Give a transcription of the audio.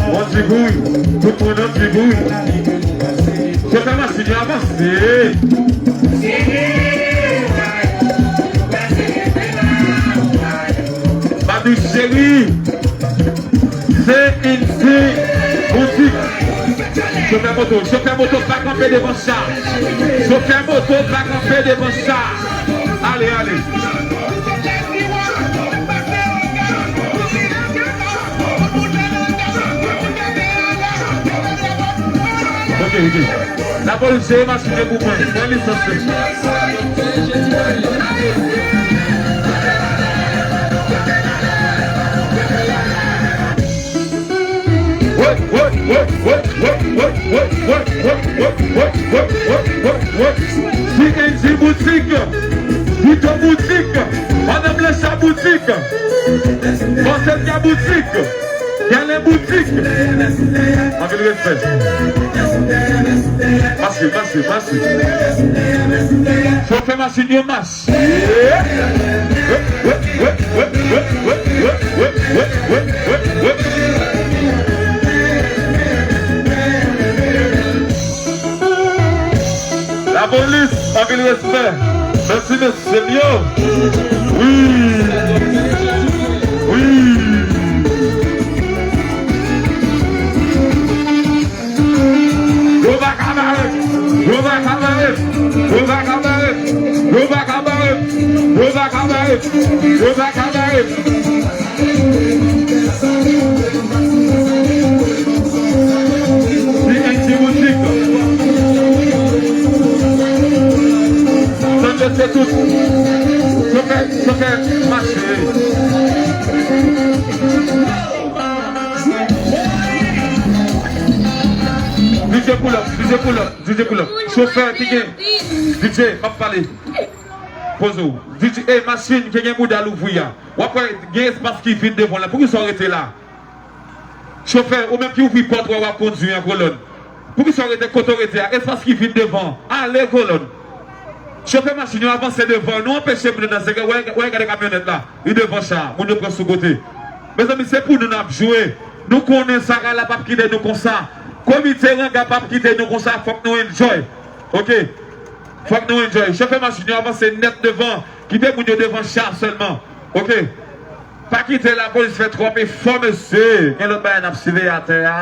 On débrouille, tout le monde on débrouille. C'est vraiment si bien avancé. Madou chérie, c'est une fille boutique. Chauffeur moto, pas camper devant ça. Chauffeur moto, pas camper devant ça. Allez, allez. Ok. La police est machine de mouvement. Bonne licence. CNG boutique. Vito boutique. Madame le chat boutique. Marcel Kia boutique. Quelle boutique? Avec le respect. Merci. Chauffeur machine de masse. La police, avec le respect. Merci, Seigneur. Oui. C'est tout. DJ pull up. Chauffeur, DJ, pas parler. Pose-vous. DJ, machine, qui est un l'ouvrir. Ou après, il y a un espace qui vient devant là. Pourquoi ils sont arrêtés là? Chauffeur, ou même qui ouvre porte ou va conduire en colonne. Pourquoi ils sont arrêtés côté arrêté? Espace qui vient devant. Allez, colonne. Chauffeur machine, avance devant. Nous empêchez de danser. Vous voyez les camionnettes là. Ils devant ça. Nous devons sous côté. Mes amis, c'est pour nous jouer. Nous connaissons ça, la pape qui nous comme ça. Comité ranga pape qui nous comme ça. Faut que nous enjoy. Ok? Faut que nous enjoy. Chauffeur machine, avance net devant. Quittez nous devant ça seulement. Ok? Pas quitter la police fait trop. Mais faut monsieur. Quel autre bain à terre.